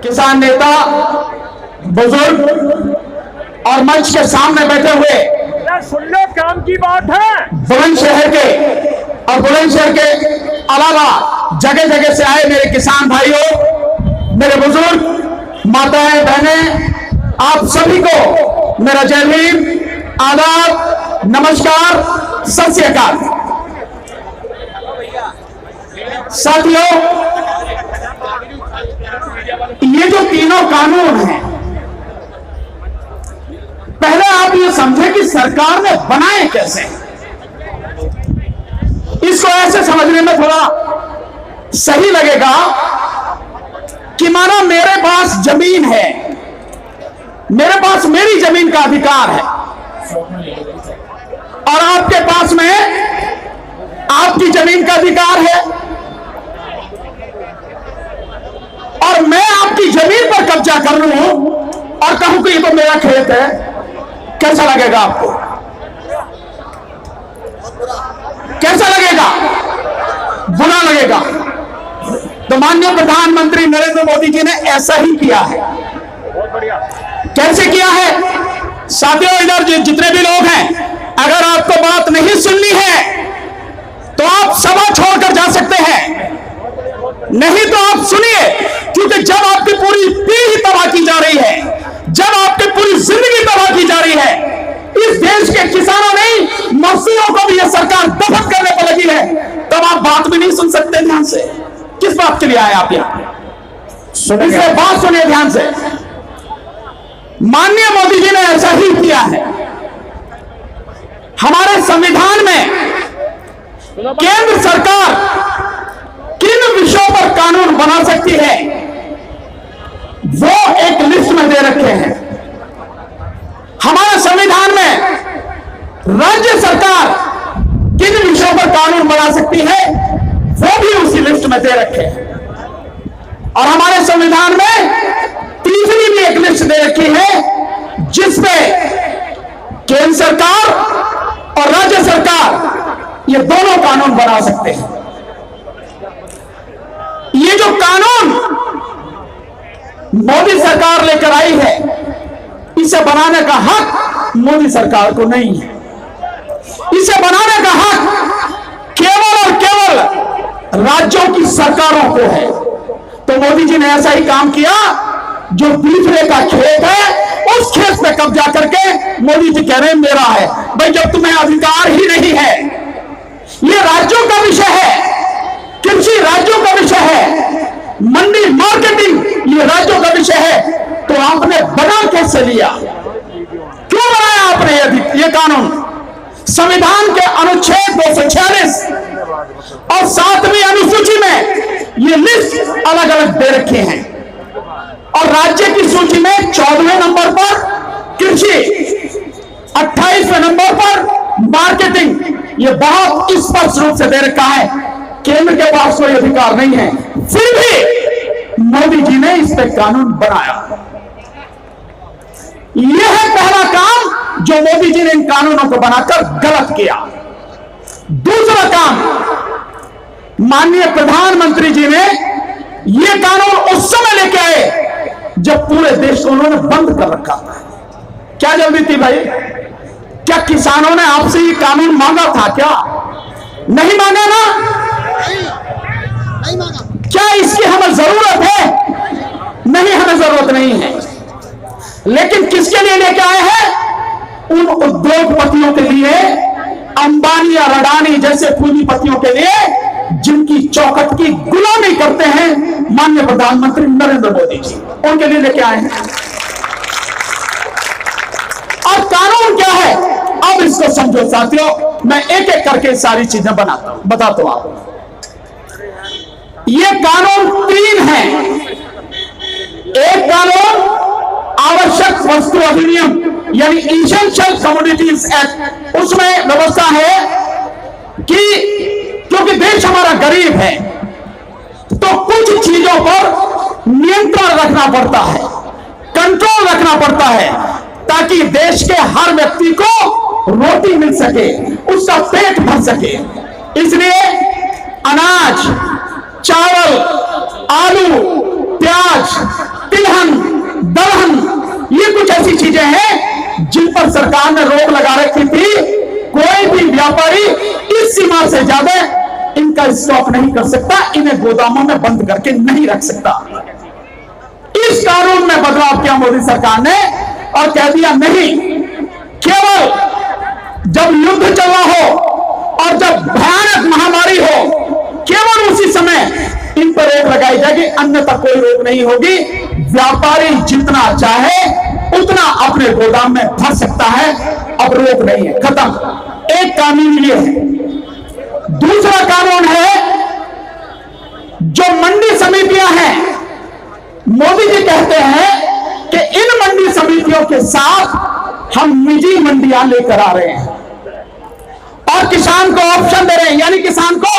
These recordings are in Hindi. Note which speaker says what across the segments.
Speaker 1: किसान नेता, बुजुर्ग और मंच के सामने बैठे हुए
Speaker 2: सुन लो, काम की बात है।
Speaker 1: बुलंदशहर के और बुलंदशहर के अलावा जगह जगह से आए मेरे किसान भाइयों, मेरे बुजुर्ग, माताएं, बहनें, आप सभी को मेरा जय हिंद, आदाब, नमस्कार, सत श्री अकाल। साथियों, ये जो तीनों कानून हैं, पहले आप ये समझे कि सरकार ने बनाए कैसे। इसको ऐसे समझने में थोड़ा सही लगेगा कि मानो मेरे पास जमीन है, मेरे पास मेरी जमीन का अधिकार है और आपके पास में आपकी जमीन का अधिकार है और मैं आपकी जमीन पर कब्जा कर लूं और कहूं कि ये तो मेरा खेत है। कैसा लगेगा आपको? कैसा लगेगा? बुरा लगेगा। तो माननीय प्रधानमंत्री नरेंद्र मोदी जी ने ऐसा ही किया है। कैसे किया है? साथियों, इधर जितने भी लोग हैं, अगर आपको बात नहीं सुननी है तो आप सभा छोड़कर जा सकते हैं, नहीं तो आप सुनिए, क्योंकि जब आपकी पूरी पीढ़ी तबाह की जा रही है, जब आपकी पूरी जिंदगी तबाह की जा रही है, इस देश के किसानों नहीं, मजदूरों को भी यह सरकार दफन करने पर लगी है, तब आप बात भी नहीं सुन सकते। ध्यान से, किस बात के लिए आए आप यहाँ? इसलिए बात सुनिए ध्यान से। माननीय मोदी जी ने ऐसा ही किया है। हमारे संविधान में केंद्र सरकार किन विषयों पर कानून बना सकती है, वो एक लिस्ट में दे रखे हैं। हमारे संविधान में राज्य सरकार किन विषयों पर कानून बना सकती है, वो भी उसी लिस्ट में दे रखे हैं। और हमारे संविधान में तीसरी भी एक लिस्ट दे रखी है, जिसपे केंद्र सरकार और राज्य सरकार ये दोनों कानून बना सकते हैं। ये जो कानून मोदी सरकार लेकर आई है, इसे बनाने का हक मोदी सरकार को नहीं है। इसे बनाने का हक केवल और केवल राज्यों की सरकारों को है। तो मोदी जी ने ऐसा ही काम किया। जो दूसरे का खेत है, उस खेत पे कब्जा करके मोदी जी कह रहे हैं मेरा है। भाई, जब तुम्हें अधिकार ही नहीं है, ये राज्यों का विषय है, कृषि राज्यों का विषय है, मंडी मार्केटिंग ये राज्यों का विषय है, तो आपने बना कैसे लिया? क्यों बनाया आपने ये कानून? संविधान के अनुच्छेद 246 और 7वीं अनुसूची में ये लिस्ट अलग अलग दे रखे हैं और राज्य की सूची में 14वें नंबर पर कृषि, 28वें नंबर पर मार्केटिंग, ये बहुत स्पष्ट रूप से दे रखा है। केंद्र के पास कोई अधिकार नहीं है, फिर भी मोदी जी ने इस पर कानून बनाया। यह है पहला काम जो मोदी जी ने इन कानूनों को बनाकर गलत किया। दूसरा काम, माननीय प्रधानमंत्री जी ने यह कानून उस समय लेके आए जब पूरे देश को उन्होंने बंद कर रखा था। क्या जल्दी थी भाई? क्या किसानों ने आपसे ये कानून मांगा था? क्या नहीं मांगा ना?
Speaker 3: नहीं मांगा।
Speaker 1: क्या इसकी हमें जरूरत है? नहीं, हमें जरूरत नहीं है। लेकिन किसके लिए लेके आए हैं? उन उद्योगपतियों के लिए, अंबानी या अडानी जैसे पूंजीपतियों के लिए, जिनकी चौखट की गुलामी करते हैं माननीय प्रधानमंत्री नरेंद्र मोदी जी, उनके लिए लेके आए हैं। और कानून क्या है, अब इसको समझो साथियों। मैं एक एक करके सारी चीजें बताता हूं आपको। ये कानून 3 हैं। एक कानून आवश्यक वस्तु अधिनियम यानी इसेंशियल कमोडिटीज एक्ट, उसमें व्यवस्था है कि क्योंकि देश हमारा गरीब है तो कुछ चीजों पर नियंत्रण रखना पड़ता है, कंट्रोल रखना पड़ता है, ताकि देश के हर व्यक्ति को रोटी मिल सके, उसका पेट भर सके। इसलिए अनाज, चावल, आलू, प्याज, ऐसी चीजें हैं जिन पर सरकार ने रोक लगा रखी थी। कोई भी व्यापारी इस सीमा से ज्यादा इनका स्टॉक नहीं कर सकता, इन्हें गोदामों में बंद करके नहीं रख सकता। इस कानून में बदलाव किया मोदी सरकार ने और कह दिया नहीं, केवल जब युद्ध चल रहा हो और जब भयानक महामारी हो, केवल उसी समय इन पर रोक लगाई जाएगी, अन्यथा कोई रोक नहीं होगी। व्यापारी जितना चाहे उतना अपने गोदाम में भर सकता है, अब रोक नहीं है, खत्म। एक कानून ये है। दूसरा कानून है, जो मंडी समितियां हैं, मोदी जी कहते हैं कि इन मंडी समितियों के साथ हम निजी मंडियां लेकर आ रहे हैं और किसान को ऑप्शन दे रहे हैं, यानी किसान को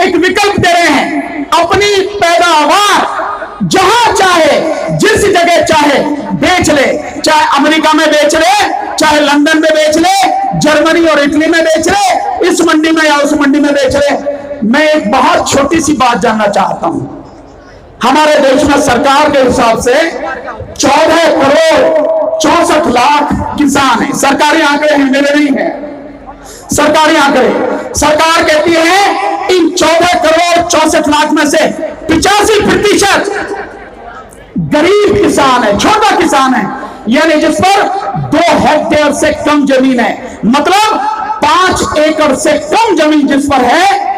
Speaker 1: एक विकल्प दे रहे हैं, अपनी पैदावार जहां चाहे जिस जगह चाहे बेच ले, चाहे अमेरिका में बेच ले, चाहे लंदन में बेच ले, जर्मनी और इटली में बेच ले, इस मंडी में या उस मंडी में बेच ले। मैं एक बहुत छोटी सी बात जानना चाहता हूं। हमारे देश में सरकार के हिसाब से 14 करोड़ 64 लाख किसान हैं। सरकारी आंकड़े हैं, मेरे नहीं है, सरकारी आंकड़े। सरकार कहती है इन 14 करोड़ 64 लाख में से 85% गरीब किसान है, छोटा किसान है, यानी जिस पर 2 हेक्टेयर से कम जमीन है, मतलब 5 एकड़ से कम जमीन जिस पर है,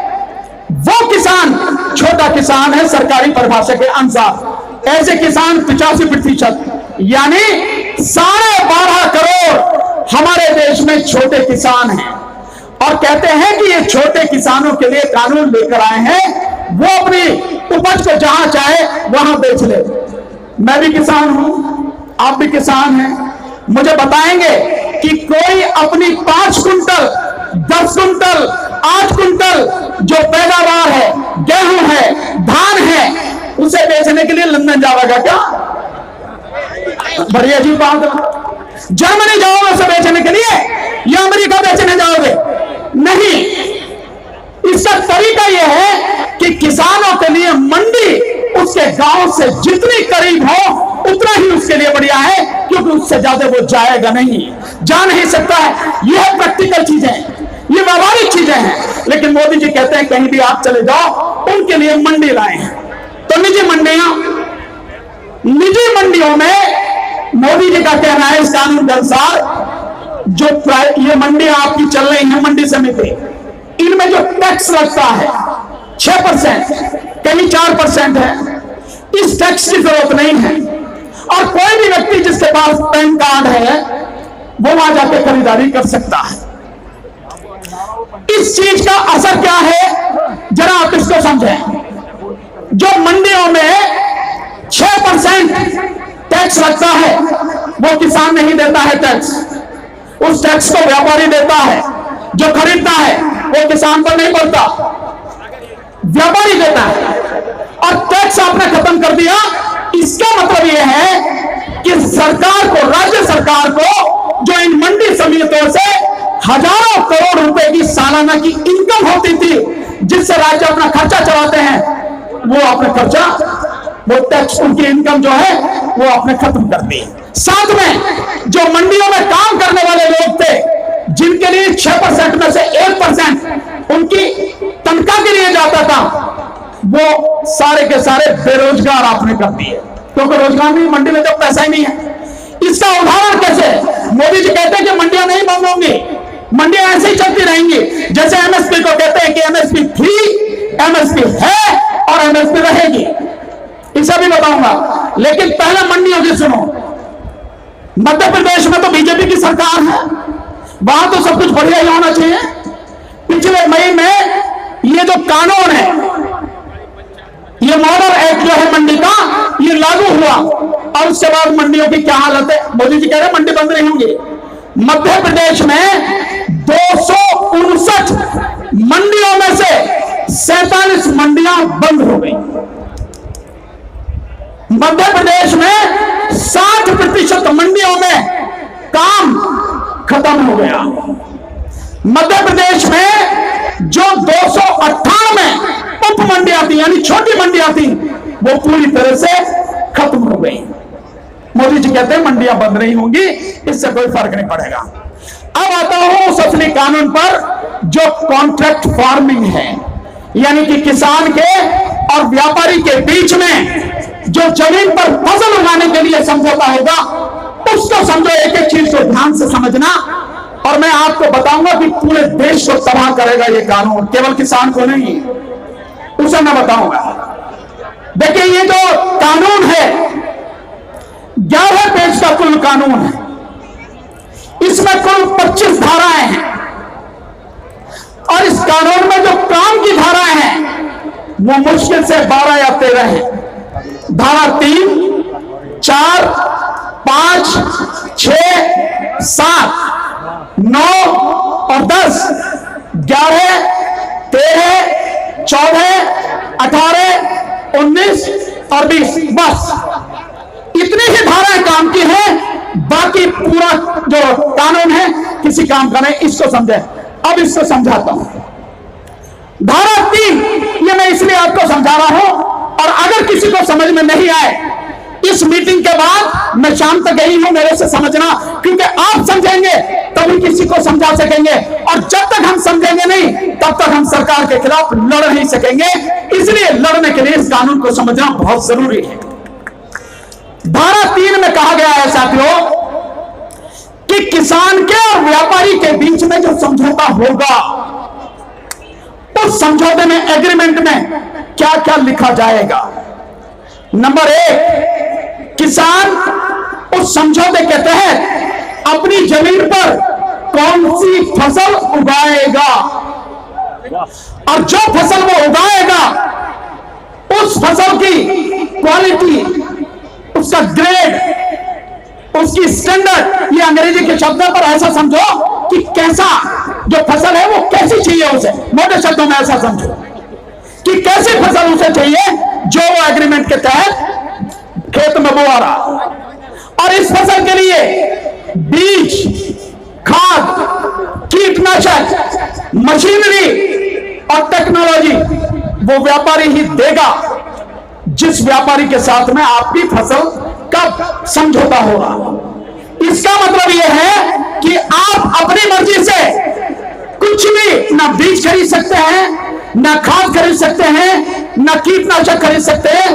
Speaker 1: वो किसान छोटा किसान है सरकारी परिभाषा के अनुसार। ऐसे किसान 85%, यानी 12.5 करोड़ हमारे देश में छोटे किसान हैं। और कहते हैं कि ये छोटे किसानों के लिए कानून लेकर आए हैं, वो अपनी उपज को जहां चाहे वहां बेच ले। मैं भी किसान हूं, आप भी किसान हैं, मुझे बताएंगे कि कोई अपनी 5 कुंटल 10 कुंटल 8 कुंटल जो पैदावार है, गेहूं है, धान है, उसे बेचने के लिए लंदन जाएगा क्या? बड़ी अजीब बात है। जर्मनी जाओगे उसे बेचने के लिए या अमेरिका बेचने जाओगे? नहीं। इसका तरीका यह है कि किसानों के लिए मंडी उसके गांव से जितनी करीब हो उतना ही उसके लिए बढ़िया है, क्योंकि उससे ज्यादा वो जाएगा नहीं, जा नहीं सकता है। यह प्रैक्टिकल चीजें हैं, ये व्यावहारिक चीजें हैं। लेकिन मोदी जी कहते हैं कहीं भी आप चले जाओ उनके लिए मंडी लाए हैं। तो निजी मंडियों में मोदी जी का कहना है इस कानून के अनुसार जो ये मंडी आपकी चल रही है, मंडी समिति, इनमें जो टैक्स लगता है 6%, कहीं 4% है, इस टैक्स की जरूरत नहीं है। और कोई भी व्यक्ति जिसके पास पैन कार्ड है वो वहां जाके खरीदारी कर सकता है। इस चीज का असर क्या है जरा आप इसको समझें। जो मंडियों में 6% टैक्स लगता है वो किसान नहीं देता है टैक्स, उस टैक्स को व्यापारी देता है। जो खरीदता है वो किसान पर नहीं पड़ता, व्यापारी देता है। और टैक्स आपने खत्म कर दिया, इसका मतलब यह है कि सरकार को, राज्य सरकार को जो इन मंडी समितियों से हजारों करोड़ रुपए की सालाना की इनकम होती थी, जिससे राज्य अपना खर्चा चलाते हैं, वो अपना खर्चा, वो टैक्स, उनकी इनकम जो है वो आपने खत्म कर दी। साथ में जो मंडियों में काम करने वाले लोग थे, जिनके लिए 6% में से 1% उनकी तनख्वाह के लिए जाता था, वो सारे के सारे बेरोजगार आपने कर दिए, क्योंकि रोजगार नहीं, मंडी में तो पैसा ही नहीं है। इसका उदाहरण कैसे? मोदी जी कहते हैं कि मंडियां नहीं बंद होंगी, मंडियां ऐसे ही चलती रहेंगी। जैसे एमएसपी को कहते हैं कि एमएसपी थी, एमएसपी है और एमएसपी रहेगी, इसे भी बताऊंगा। लेकिन पहले मंडियों की सुनो। मध्य प्रदेश में तो बीजेपी की सरकार है, वहां तो सब कुछ बढ़िया ही होना चाहिए। पिछले मई में ये जो कानून है, ये मॉडल एक्ट जो है मंडी का, ये लागू हुआ और उसके बाद मंडियों की क्या हालत है? मोदी जी कह रहे हैं मंडी बंद नहीं होंगी। मध्य प्रदेश में 259 मंडियों में से 47 मंडियां बंद हो गई। मध्य प्रदेश में 60% मंडियों में काम खत्म हो गया। मध्य प्रदेश में जो 298 उप मंडियां थी, यानी छोटी मंडियां थी, वो पूरी तरह से खत्म हो गई। मोदी जी कहते हैं मंडियां बंद नहीं होंगी, इससे कोई फर्क नहीं पड़ेगा। अब आता हूं उस असली कानून पर जो कॉन्ट्रैक्ट फार्मिंग है, यानी कि किसान के और व्यापारी के बीच में जो जमीन पर फसल उगाने के लिए समझौता होगा, उसको समझो। एक एक चीज को ध्यान से समझना, और मैं आपको बताऊंगा कि पूरे देश को तबाह करेगा ये कानून, केवल किसान को नहीं, उसे मैं बताऊंगा। देखिए, ये जो कानून है 11 पेज का कुल कानून है, इसमें कुल 25 धाराएं हैं, और इस कानून में जो काम की धाराएं हैं वो मुश्किल से 12 या 13 है। धारा 3, 4, 5, 6, 7, 9 और 10, 11, 13, 14, 18, 19 और 20, बस इतनी ही धाराएं काम की हैं। बाकी पूरा जो कानून है किसी काम का नहीं। इसको समझे। अब इसको समझाता हूं। धारा 3, ये मैं इसलिए आपको समझा रहा हूं, और अगर किसी को समझ में नहीं आए, इस मीटिंग के बाद मैं शाम तक यही हूं, मेरे से समझना, क्योंकि आप समझेंगे तभी किसी को समझा सकेंगे, और जब तक हम समझेंगे नहीं तब तक हम सरकार के खिलाफ लड़ नहीं सकेंगे। इसलिए लड़ने के लिए इस कानून को समझना बहुत जरूरी है। धारा 3 में कहा गया है साथियों कि किसान के और व्यापारी के बीच में जो समझौता होगा, उस समझौते में, एग्रीमेंट में क्या क्या लिखा जाएगा। नंबर 1, किसान उस समझौते के तहत अपनी जमीन पर कौन सी फसल उगाएगा, और जो फसल वो उगाएगा उस फसल की क्वालिटी, उसका ग्रेड, उसकी स्टैंडर्ड, ये अंग्रेजी के शब्दों पर ऐसा समझो कि कैसा जो फसल है वो कैसी चाहिए उसे, मोटे शब्दों में ऐसा समझो कि कैसी फसल उसे चाहिए जो वो एग्रीमेंट के तहत खेत में बो रहा। और इस फसल के लिए बीज, खाद, कीटनाशक, मशीनरी और टेक्नोलॉजी वो व्यापारी ही देगा, जिस व्यापारी के साथ में आपकी फसल का समझौता होगा। इसका मतलब यह है कि आप अपनी मर्जी से कुछ भी, ना बीज खरीद सकते हैं, ना खाद खरीद सकते हैं, ना कीटनाशक खरीद सकते हैं,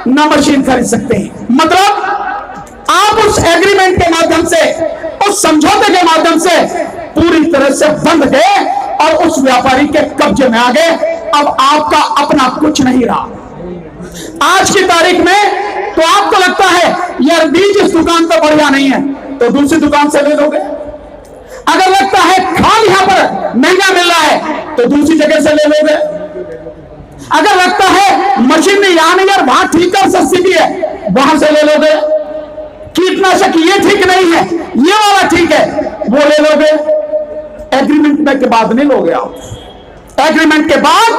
Speaker 1: ना मशीन खरीद सकते हैं। मतलब आप उस एग्रीमेंट के माध्यम से, उस समझौते के माध्यम से पूरी तरह से बंध गए और उस व्यापारी के कब्जे में आ गए। अब आपका अपना कुछ नहीं रहा। आज की तारीख में तो आपको लगता है यार बीज इस दुकान पर बढ़िया नहीं है, तो दूसरी दुकान से ले लोगे। अगर लगता है खाद यहां पर महंगा मिल रहा है, तो दूसरी जगह से ले लोगे। अगर लगता है मशीन यहां नहीं यार, वहां ठीक है, सस्ती भी है, वहां से ले लोगे। कीटनाशक ये ठीक नहीं है, ये वाला ठीक है, वो ले लोगे। एग्रीमेंट के बाद नहीं लोगे आप। एग्रीमेंट के बाद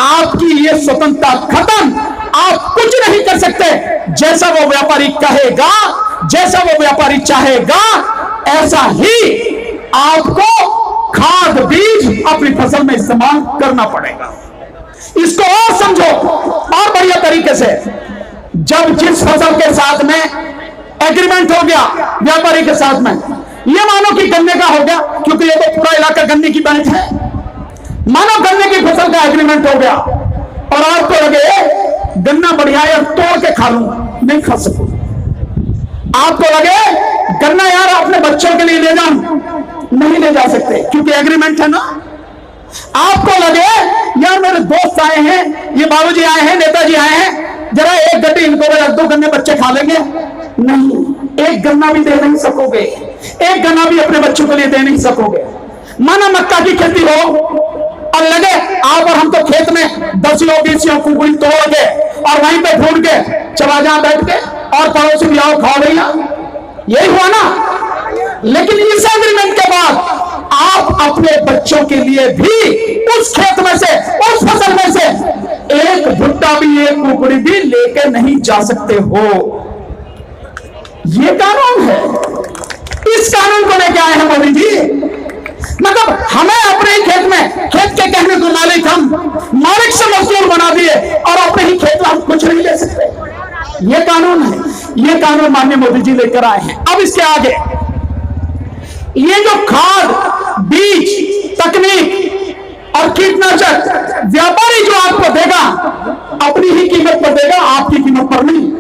Speaker 1: आपकी ये स्वतंत्रता खत्म। आप कुछ नहीं कर सकते। जैसा वो व्यापारी कहेगा, जैसा वो व्यापारी चाहेगा, ऐसा ही आपको खाद, बीज अपनी फसल में इस्तेमाल करना पड़ेगा। इसको और समझो और बढ़िया तरीके से। जब जिस फसल के साथ में एग्रीमेंट हो गया व्यापारी के साथ में, ये मानो कि गन्ने का हो गया, क्योंकि ये तो पूरा इलाका गन्ने की बेल्ट है। मानो गन्ने की फसल का एग्रीमेंट हो गया और आपको लगे गन्ना बढ़िया है, तोड़ के खा लूं, नहीं खा सकूं। आपको लगे गन्ना यार अपने बच्चों के लिए ले जाऊं, नहीं ले जा सकते, क्योंकि एग्रीमेंट है ना। आपको लगे यार मेरे दोस्त आए हैं, ये बाबूजी आए हैं, नेताजी आए हैं, जरा एक गड्डी इनको रख दो, गन्ने बच्चे खा लेंगे। नहीं, एक गन्ना भी दे नहीं सकोगे, एक गन्ना भी अपने बच्चों के लिए दे नहीं सकोगे। माना मक्का की खेती हो और लगे आप और हम तो खेत में 10 कुकुड़ी तोड़ के और वहीं पे ढूंढ के चला जा बैठ के, और पड़ोसी भी आओ खा लिया, यही हुआ ना। लेकिन इस एग्रीमेंट के बाद आप अपने बच्चों के लिए भी उस खेत में से, उस फसल में से एक भुट्टा भी, एक कुकुड़ी भी लेके नहीं जा सकते हो। ये कानून है। इस कानून को लेके आए हैं मोदी जी। मतलब हमें अपने ही खेत में, खेत के कहने को मालिक से मजदूर बना दिए और अपने ही खेत में हम कुछ नहीं ले सकते। ये कानून है, ये कानून माननीय मोदी जी लेकर आए हैं। अब इसके आगे ये जो खाद, बीज, तकनीक और कीटनाशक व्यापारी जो आपको देगा, अपनी ही कीमत पर देगा, आपकी कीमत पर नहीं।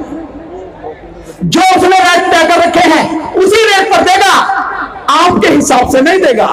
Speaker 1: जो उसने रेट तय कर रखे हैं उसी रेट पर देगा, आपके हिसाब से नहीं देगा।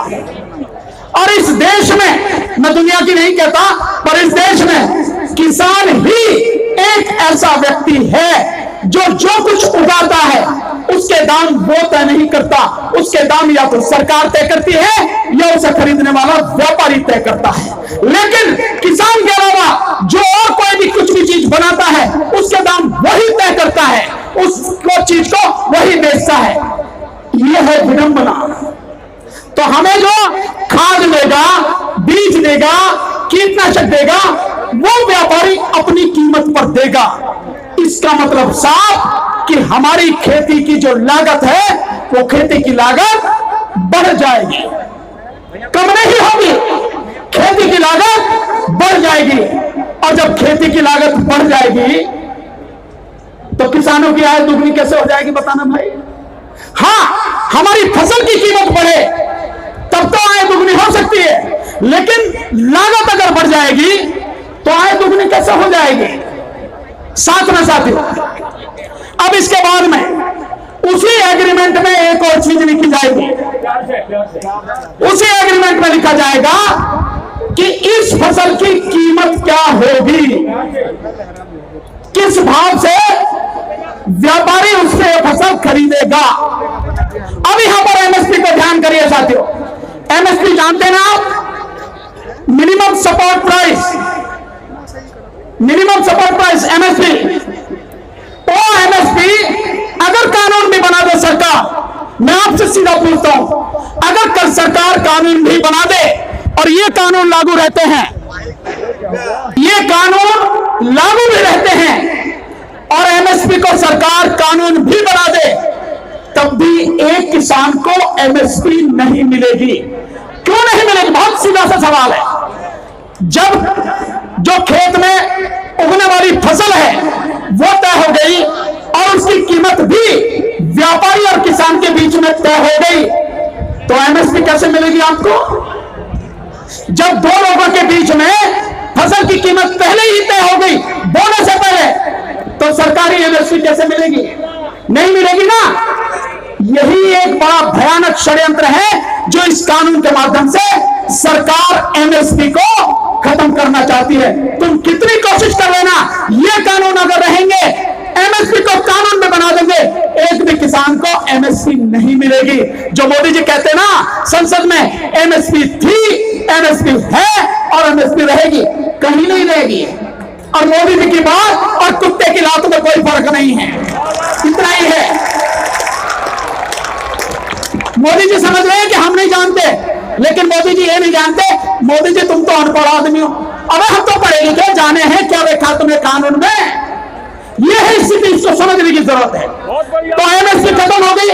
Speaker 1: और इस देश में, मैं दुनिया की नहीं कहता, पर इस देश में किसान ही एक ऐसा व्यक्ति है जो कुछ उगाता है उसके दाम वो तय नहीं करता, उसके दाम या तो सरकार तय करती है या उसे खरीदने वाला व्यापारी तय करता है। लेकिन किसान के अलावा जो और कोई भी कुछ भी चीज बनाता है उसके दाम वही तय करता है, उसको चीज को वही बेचता है। यह है विडंबना। तो हमें जो खाद देगा, बीज देगा, कीटनाशक देगा, वो व्यापारी अपनी कीमत पर देगा। इसका मतलब साफ कि हमारी खेती की जो लागत है वो खेती की लागत बढ़ जाएगी, कम नहीं होगी, खेती की लागत बढ़ जाएगी। और जब खेती की लागत बढ़ जाएगी तो किसानों की आय दुगनी कैसे हो जाएगी, बताना भाई। हाँ, हमारी फसल की कीमत बढ़े तब तो आय दुगनी हो सकती है, लेकिन लागत अगर बढ़ जाएगी तो आय दुगनी कैसे हो जाएगी। साथ में साथियों, अब इसके बाद में उसी एग्रीमेंट में एक और चीज लिखी जाएगी। उसी एग्रीमेंट में लिखा जाएगा कि इस फसल की कीमत क्या होगी, किस भाव से व्यापारी उससे फसल खरीदेगा। अब यहां पर एमएसपी को ध्यान करिए साथियों। एमएसपी जानते हैं ना आप, minimum support price, minimum support price MSP. वो एमएसपी अगर कानून भी बना दे सरकार, मैं आपसे सीधा पूछता हूं, अगर कल सरकार कानून भी बना दे और ये कानून लागू रहते हैं, ये कानून लागू भी रहते हैं और एमएसपी को सरकार कानून भी बना दे, तब भी एक किसान को एमएसपी नहीं मिलेगी। क्यों नहीं मिलेगी? बहुत सीधा सा सवाल है। जब जो खेत में उगने वाली फसल है वो तय हो गई और उसकी कीमत भी व्यापारी और किसान के बीच में तय हो गई, तो एमएसपी कैसे मिलेगी आपको? जब दो लोगों के बीच में फसल की कीमत पहले ही तय हो गई, बोने से पहले, तो सरकारी एमएसपी कैसे मिलेगी? नहीं मिलेगी ना। यही एक बड़ा भयानक षड्यंत्र है जो इस कानून के माध्यम से सरकार एमएसपी को खत्म करना चाहती है। तुम कितनी कोशिश कर लेना, ये कानून अगर रहेंगे, एमएसपी को कानून में बना देंगे, एक भी किसान को एमएसपी नहीं मिलेगी। जो मोदी जी कहते हैं ना संसद में, एमएसपी थी, एमएसपी है और एमएसपी रहेगी, कहीं नहीं रहेगी। और मोदी जी की बात और कुत्ते की लात में कोई फर्क नहीं है, इतना ही है। मोदी जी समझ रहे हैं कि हम नहीं जानते, लेकिन मोदी जी ये नहीं जानते, मोदी जी तुम तो अनपढ़ आदमी हो, अबे हम तो पढ़े लिखे, जाने हैं क्या देखा तुमने कानून में। ये है स्थिति, इसको समझने की जरूरत है। तो एमएसपी खत्म हो गई,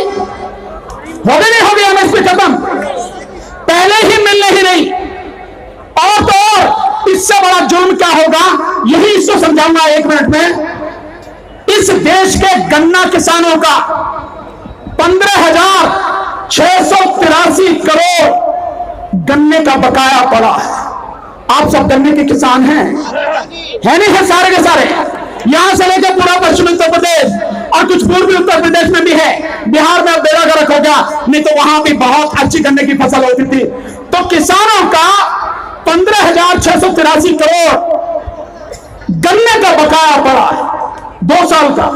Speaker 1: नहीं होगी एमएसपी खत्म, पहले ही मिल नहीं रही। और तो और इससे बड़ा जुर्म क्या होगा, यही इसको समझाऊंगा एक मिनट में। इस देश के गन्ना किसानों का 15,683 करोड़ गन्ने का बकाया पड़ा है। आप सब गन्ने के किसान हैं, है नहीं है? सारे के सारे, यहां से लेकर पूरा पश्चिमी उत्तर प्रदेश और कुछ पूर्वी उत्तर प्रदेश में भी है। बिहार में अब बेड़ा गर्क हो गया, नहीं तो वहां भी बहुत अच्छी गन्ने की फसल होती थी। तो किसानों का 15,683 करोड़ गन्ने का बकाया पड़ा है 2 साल का।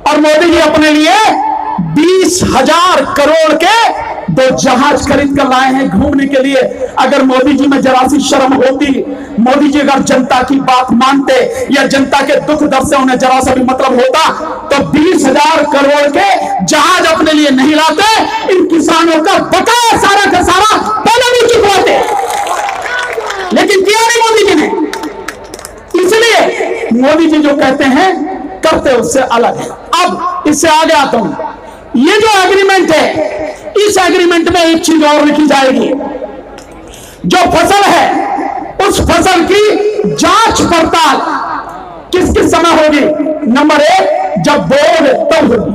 Speaker 1: और मोदी जी अपने लिए 20,000 करोड़ के 2 जहाज खरीद कर लाए हैं घूमने के लिए। अगर मोदी जी में जरा सी शर्म होती, मोदी जी अगर जनता की बात मानते या जनता के दुख दर्द से उन्हें जरा सा भी मतलब होता, तो 20,000 करोड़ के जहाज अपने लिए नहीं लाते, इन किसानों का बकाया सारा का सारा पहले भी चुकवाते। लेकिन किया नहीं मोदी जी ने। इसलिए मोदी जी जो कहते हैं करते उससे अलग है। अब इससे आगे आता हूं, ये जो एग्रीमेंट है, इस एग्रीमेंट में एक चीज और लिखी जाएगी। जो फसल है उस फसल की जांच पड़ताल किस किस समय होगी, नंबर 1 जब बोओगे तब होगी,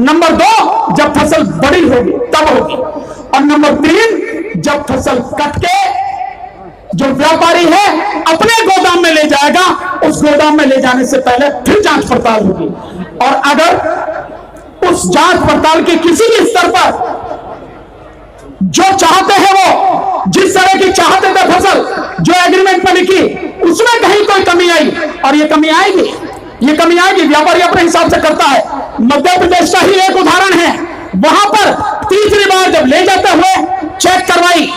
Speaker 1: नंबर 2 जब फसल बड़ी होगी तब होगी, और नंबर 3 जब फसल कट के जो व्यापारी है अपने गोदाम में ले जाएगा, उस गोदाम में ले जाने से पहले फिर जांच पड़ताल होगी। और अगर उस जांच पड़ताल के किसी भी स्तर पर जो चाहते हैं, वो जिस तरह की चाहते थे फसल जो एग्रीमेंट में लिखी, उसमें कहीं कोई कमी आई, और ये कमी आएगी, ये कमी आएगी, व्यापारी अपने हिसाब से करता है। मध्य प्रदेश का ही एक उदाहरण है, वहां पर तीसरी बार जब ले जाते हुए चेक करवाई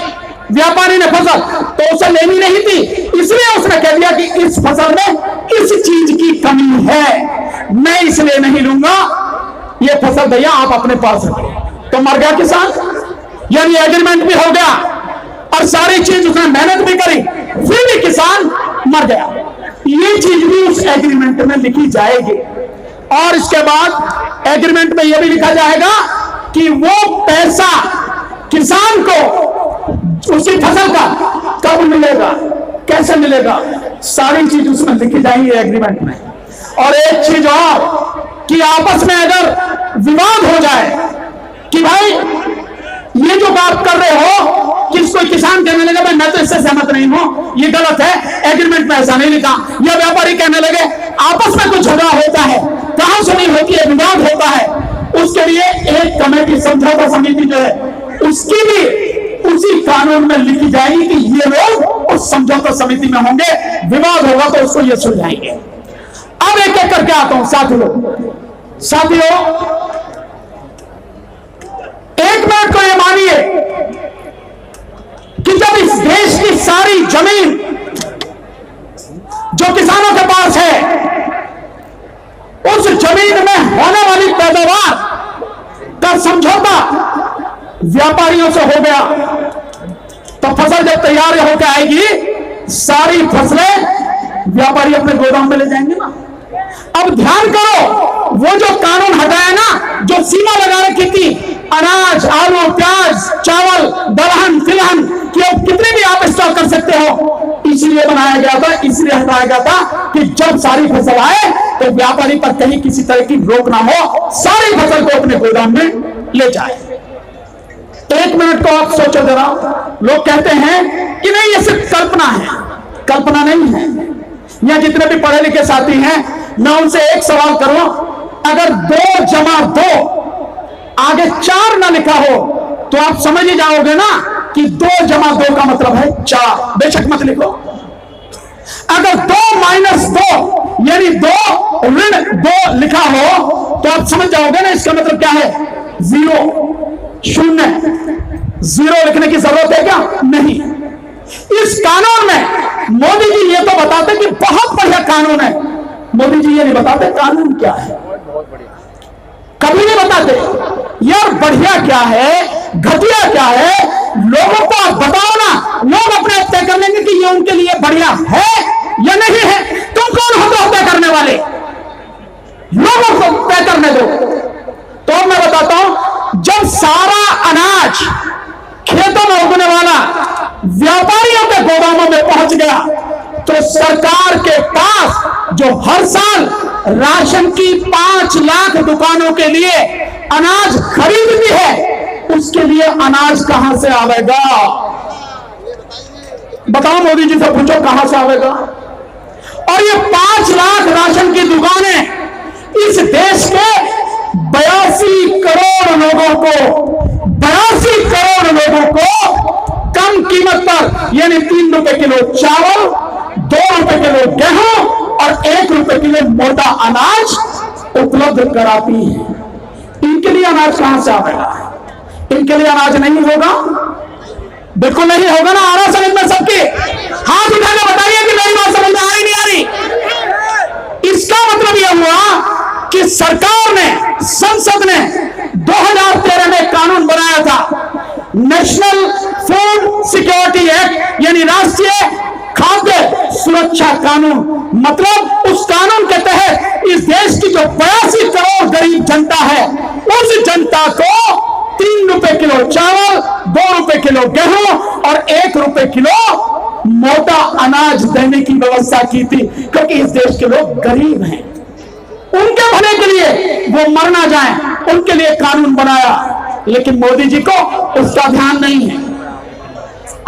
Speaker 1: व्यापारी ने फसल, तो उसे लेनी नहीं थी, इसलिए उसने कह दिया कि इस फसल में इस चीज की कमी है, मैं इसलिए नहीं लूंगा, ये फसल भैया आप अपने पास रखें। तो मर गया किसान, यानी एग्रीमेंट भी हो गया और सारी चीज उसने मेहनत भी करी, फिर भी किसान मर गया। ये चीज भी उस एग्रीमेंट में लिखी जाएगी, और इसके बाद एग्रीमेंट में यह भी लिखा जाएगा कि वो पैसा किसान को उसी फसल का कब मिलेगा, कैसे मिलेगा, सारी चीज उसमें लिखी जाएगी एग्रीमेंट में। और एक चीज और कि आपस में अगर विवाद हो जाए कि भाई ये जो बात कर रहे हो, किसको किसान कहने लगे भाई मैं तो इससे सहमत नहीं हूं, ये गलत है, एग्रीमेंट में ऐसा नहीं लिखा, या व्यापारी कहने लगे, आपस में कुछ झगड़ा होता है, कहां सुनी होती है, विवाद होता है, उसके लिए एक कमेटी समझौता समिति जो है उसकी भी उसी कानून में लिखी जाएगी कि ये लोग उस समझौता समिति में होंगे, विवाद होगा तो उसको ये सुलझाएंगे। अब एक एक करके आता हूं साथियों, एक मिनट को ये मानिए कि जब इस देश की सारी जमीन जो किसानों के पास है, उस जमीन में होने वाली पैदावार का समझौता व्यापारियों से हो गया, तो फसल जब तैयार होकर आएगी, सारी फसलें व्यापारी अपने गोदाम में ले जाएंगे ना। अब ध्यान करो, वो जो कानून हटाया ना, जो सीमा लगा रखी थी, अनाज, आलू, प्याज, चावल, दलहन, तिलहन कि अब कितने भी आप स्टॉक कर सकते हो, इसलिए बनाया गया था, इसलिए हटाया गया था कि जब सारी फसल आए तो व्यापारी पर कहीं किसी तरह की रोक ना हो, सारी फसल को अपने गोदाम में ले जाए। एक मिनट को आप सोचो जरा, लोग कहते हैं कि नहीं ये सिर्फ कल्पना है, कल्पना नहीं है। या जितने भी पढ़े लिखे साथी हैं, मैं उनसे एक सवाल करूं, अगर 2 जमा 2 आगे 4 ना लिखा हो तो आप समझ ही जाओगे ना कि 2 जमा 2 का मतलब है 4, बेशक मत लिखो। अगर 2 माइनस 2 यानी 2 ऋण 2 लिखा हो तो आप समझ जाओगे ना इसका मतलब क्या है, 0, शून्य। 0 लिखने की जरूरत है क्या? नहीं। इस कानून में मोदी जी ये तो बताते कि बहुत बढ़िया कानून है, मोदी जी ये नहीं बताते कानून क्या है, कभी नहीं बताते यार बढ़िया क्या है, घटिया क्या है, लोगों को आप बताओ ना, लोग अपने आप तय कर लेंगे कि ये उनके लिए बढ़िया है या नहीं है। तुम कौन हो तय करने वाले, लोगों को तय करने दो। तो मैं बताता हूं, जब सारा अनाज खेतों में उगने वाला व्यापारियों के गोदामों में पहुंच गया, तो सरकार के पास जो हर साल राशन की 5 लाख दुकानों के लिए अनाज खरीदती है, उसके लिए अनाज कहां से आवेगा? बताओ, मोदी जी से पूछो कहां से आवेगा। और ये 5 लाख राशन की दुकानें इस देश के 82 करोड़ लोगों को कम कीमत पर, यानी 3 रुपए किलो चावल, 2 रुपए किलो गेहूं और 1 रुपए किलो मोटा अनाज उपलब्ध कराती है। इनके लिए अनाज कहां से आएगा? इनके लिए अनाज नहीं होगा, बिल्कुल नहीं होगा ना। आ रहा समझ में सबके? हाथ उठाकर बताइए कि मेरी बात समझ में आ रही नहीं आ रही। इसका मतलब यह हुआ कि सरकार ने, संसद ने 2013 में कानून बनाया था, नेशनल फूड सिक्योरिटी एक्ट, यानी राष्ट्रीय खाद्य सुरक्षा कानून। मतलब उस कानून के तहत इस देश की जो 82 करोड़ गरीब जनता है, उस जनता को 3 रुपए किलो चावल, 2 रुपए किलो गेहूं और 1 रुपए किलो मोटा अनाज देने की व्यवस्था की थी, क्योंकि इस देश के लोग गरीब हैं। उनके भले के लिए वो मर ना जाए, उनके लिए कानून बनाया। लेकिन मोदी जी को उसका ध्यान नहीं है।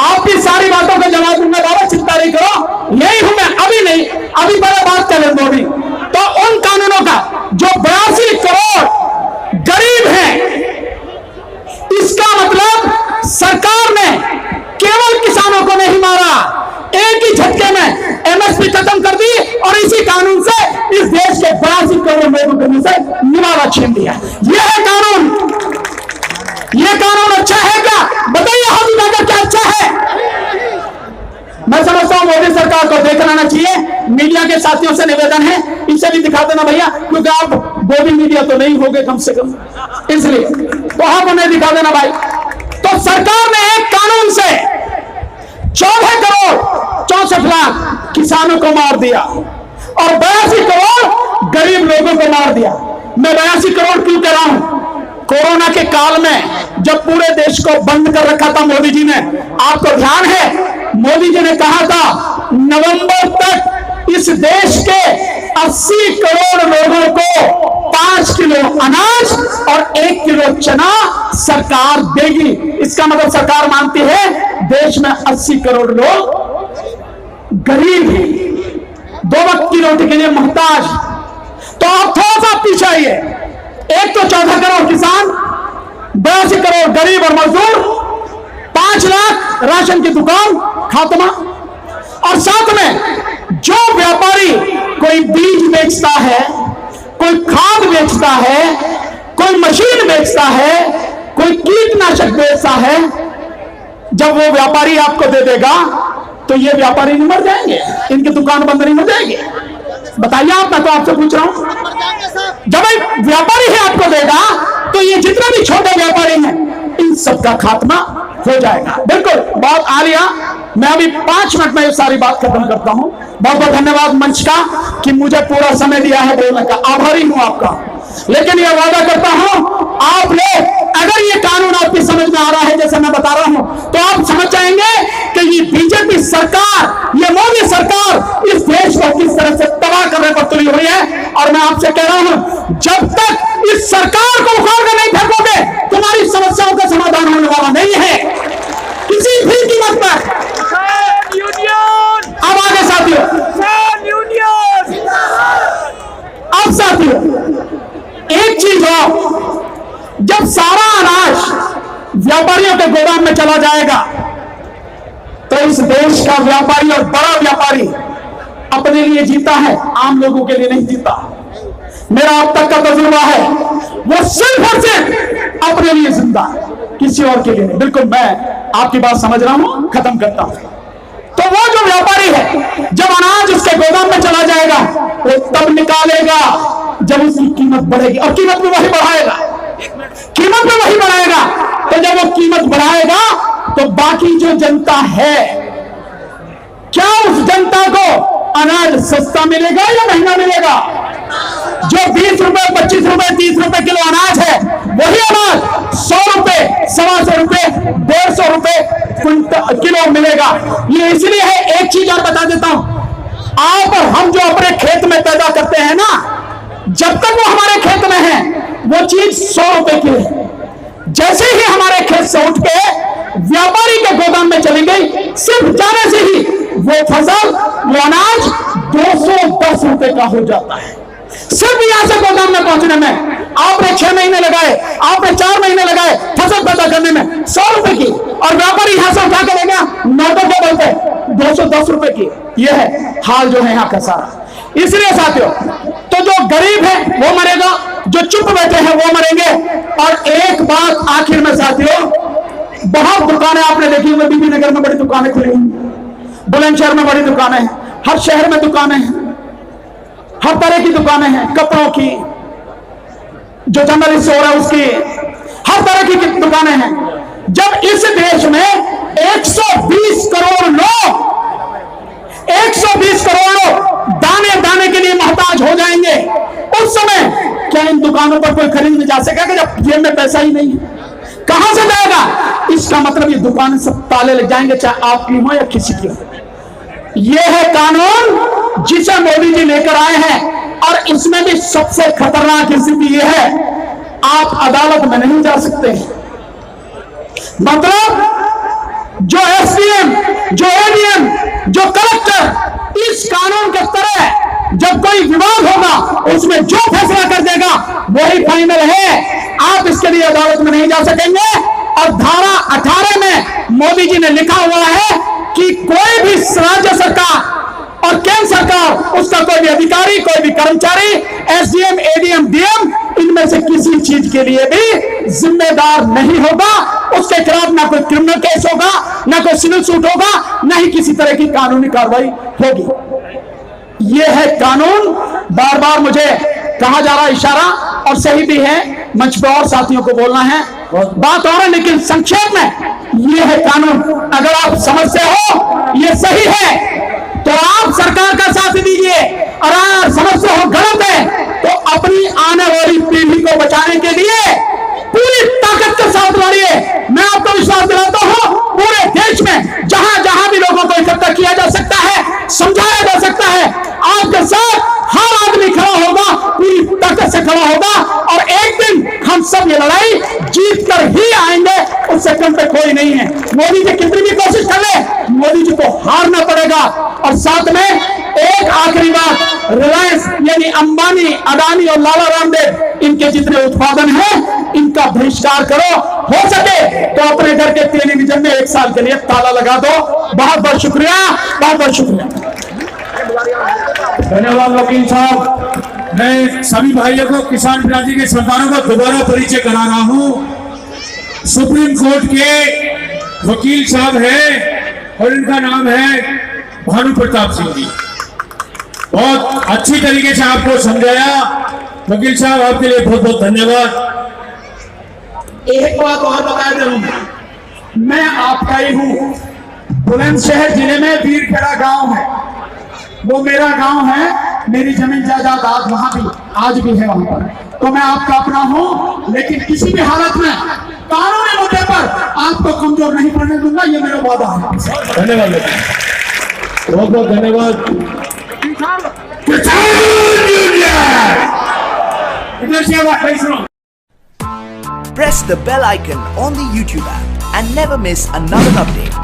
Speaker 1: आपकी सारी बातों का जवाब दूंगा, बाबा चिंता नहीं करो, यही हूं मैं, अभी नहीं, अभी बड़ा बात करें मोदी। तो उन कानूनों का जो 82 करोड़ गरीब हैं, इसका मतलब सरकार ने केवल किसानों को नहीं मारा, एक ही झटके में एमएसपी खत्म कर दी और इसी कानून से इस देश के 82 करोड़ लोगों के मुंह से निवाला छीन दिया। यह है कानून। यह कानून अच्छा है क्या? बताइए हाजी का क्या अच्छा है? मैं समझता हूं मोदी सरकार को देख लेना चाहिए। मीडिया के साथियों से निवेदन है, इसे भी दिखा देना भैया, क्योंकि आप गोदी मीडिया तो नहीं होगे कम से कम, इसलिए तो आप उन्हें दिखा देना भाई। तो सरकार ने एक कानून से 14 करोड़ 64 लाख किसानों को मार दिया और 82 करोड़ गरीब लोगों को मार दिया। मैं 82 करोड़ क्यों कह रहा हूं? कोरोना के काल में जब पूरे देश को बंद कर रखा था मोदी जी ने, आपको ध्यान है मोदी जी ने कहा था नवंबर तक इस देश के 80 करोड़ लोगों को 5 किलो अनाज और 1 किलो चना सरकार देगी। इसका मतलब सरकार मानती है देश में 80 करोड़ लोग गरीब हैं, 2 वक्त की रोटी के लिए मोहताज। तो आप थोड़ा सा पीछे आइए, एक तो 14 करोड़ किसान, 82 करोड़ गरीब और मजदूर, 5 लाख राशन की दुकान खात्मा, और साथ में जो व्यापारी कोई बीज बेचता है, कोई खाद बेचता है, कोई मशीन बेचता है, कोई कीटनाशक बेचता है, जब वो व्यापारी आपको दे देगा तो ये व्यापारी नहीं मर जाएंगे, इनकी दुकान बंद नहीं हो जाएगी? बताइए आप, मैं तो आपसे पूछ रहा हूं। जब एक व्यापारी ही आपको देगा तो ये जितने भी छोटे व्यापारी हैं इन सबका खात्मा हो जाएगा। बिल्कुल, बहुत आलिया। मैं अभी 5 मिनट में ये सारी बात खत्म करता हूं। बहुत बहुत धन्यवाद मंच का कि मुझे पूरा समय दिया है बोलने का, आभारी हूं आपका। लेकिन यह वादा करता हूं आप लोग, अगर ये कानून आपकी समझ में आ रहा है जैसे मैं बता रहा हूं, तो आप समझ जाएंगे कि ये बीजेपी सरकार, ये मोदी सरकार इस देश को किस तरह से तबाह करने पर तुली हुई है। और मैं आपसे कह रहा हूं, जब तक इस सरकार को उखाड़ कर नहीं फेंकोगे, तुम्हारी समस्याओं का समाधान होने वाला नहीं है किसी भी कीमत पर। अब आगे साथियों, अब साथियों एक चीज हो, जब सारा अनाज व्यापारियों के गोदाम में चला जाएगा तो इस देश का व्यापारी और बड़ा व्यापारी अपने लिए जीता है, आम लोगों के लिए नहीं जीता। मेरा अब तक का तजुर्बा है, वो सिर्फ और सिर्फ अपने लिए जिंदा, किसी और के लिए नहीं। बिल्कुल, मैं आपकी बात समझ रहा हूं, खत्म करता हूं। तो वो जो व्यापारी है, जब अनाज उसके गोदाम में चला जाएगा वो तब निकालेगा जब उसकी कीमत बढ़ेगी, और कीमत में वही बढ़ाएगा, कीमत में वही बढ़ाएगा। तो जब वो कीमत बढ़ाएगा तो बाकी जो जनता है, क्या उस जनता को अनाज सस्ता मिलेगा या महंगा मिलेगा? जो 20 रुपए, 25 रुपए, 30 रुपए किलो अनाज है, वही अनाज 100 रुपए, 125 रुपए, 150 रुपए किलो मिलेगा। ये इसलिए है, एक चीज और बता देता हूं, आप और हम जो अपने खेत में पैदा करते हैं ना, जब तक वो हमारे खेत में है वो चीज 100 रुपए की है। जैसे ही हमारे खेत से उठ के व्यापारी के गोदाम में चली गई, सिर्फ जाने से ही वो फसल, वो अनाज 210 रुपए का हो जाता है। सिर्फ यहां से गोदाम में पहुंचने में आपने 6 महीने लगाए, आपने 4 महीने लगाए फसल पैदा करने में 100 रुपए की, और व्यापारी यहां से उठा के ले गया नोटों के बल पे 210 रुपए की। यह है हाल जो है यहाँ का सारा। इसलिए साथियों, तो जो गरीब है वो मरेगा, जो चुप बैठे हैं वो मरेंगे। और एक बात आखिर में साथियों, बहुत दुकानें आपने देखी होंगी, बीबी नगर में बड़ी दुकानें खुली हुई, बुलंदशहर में बड़ी दुकानें हैं, हर शहर में दुकानें हैं, हर तरह की दुकानें हैं, कपड़ों की, जो जनरल स्टोर है उसकी, हर तरह की दुकानें हैं। जब इस देश में 120 करोड़ लोग, 120 करोड़ लोग दाने दाने के लिए मोहताज हो जाएंगे, उस समय क्या इन दुकानों पर कोई खरीदने जा सकेगा जब जेब में पैसा ही नहीं है? कहां से जाएगा? इसका मतलब ये दुकानें सब ताले लग जाएंगे, चाहे आपकी हो या किसी की हो। ये है कानून जिसे मोदी जी लेकर आए हैं। और इसमें भी सबसे खतरनाक स्थिति यह है, आप अदालत में नहीं जा सकते। मतलब जो एसडीएम, जो एडीएम, जो कलेक्टर इस कानून के तरह जब कोई विवाद होगा उसमें जो फैसला कर देगा वही फाइनल है। आप इसके लिए अदालत में नहीं जा सकेंगे। और धारा 18 में मोदी जी ने लिखा हुआ है कि कोई भी राज्य सरकार और केंद्र सरकार, उसका कोई भी अधिकारी, कोई भी कर्मचारी, एसडीएम, एडीएम, डीएम, इनमें से किसी चीज के लिए भी जिम्मेदार नहीं होगा। उसके खिलाफ ना कोई क्रिमिनल केस होगा, ना कोई सिविल सूट होगा, ना ही किसी तरह की कानूनी कार्रवाई होगी। यह है कानून। बार बार मुझे कहा जा रहा इशारा, और सही भी है, मंच पर और साथियों को बोलना है, बात और है, लेकिन संक्षेप में यह है कानून। अगर आप समझते हो ये सही है तो आप सरकार का साथ दीजिए, और अगर समझते हो गलत है तो अपनी आने वाली पीढ़ी को बचाने के लिए पूरी ताकत के साथ लड़िए। मैं आपको विश्वास दिलाता हूं, पूरे देश में जहां जहां भी लोगों को इकट्ठा किया जा सकता है, समझाया जा सकता है, आपके साथ हर आदमी खड़ा होगा, पूरी ताकत से खड़ा होगा, और एक दिन हम सब ये लड़ाई जीत कर ही आएंगे। उससे कम पे कोई नहीं है। मोदी जी कितनी भी कोशिश कर ले, मोदी जी को हारना पड़ेगा। और साथ में एक आखिरी बात, रिलायंस यानी अंबानी, अडानी और लाला रामदेव, इनके जितने उत्पादन हैं इनका बहिष्कार करो। हो सके तो अपने घर के टेलीविजन में 1 साल के लिए ताला लगा दो। बहुत बहुत शुक्रिया, बहुत बहुत शुक्रिया।
Speaker 2: धन्यवाद वकील साहब। मैं सभी भाइयों को, किसान बिरादरी के सरदारों को दोबारा परिचय करा रहा हूं। सुप्रीम कोर्ट के वकील साहब हैं और इनका नाम है भानु प्रताप सिंह जी। बहुत अच्छी तरीके से आपको समझाया वकील साहब, आपके लिए बहुत बहुत धन्यवाद।
Speaker 1: एक बात और बता दे रहा हूं, मैं आपका ही हूं। बुलंदशहर जिले में वीरखेड़ा गांव है, वो मेरा गांव है, मेरी जमीन जायदाद आज भी है वहां पर। तो मैं आपका अपना हूं, लेकिन किसी भी हालत में कानूनी मुद्दे पर आपको कमजोर नहीं पड़ने दूंगा, ये मेरा वादा है।
Speaker 2: धन्यवाद, बहुत बहुत धन्यवाद।
Speaker 3: Press the bell icon on the YouTube app and never miss another update.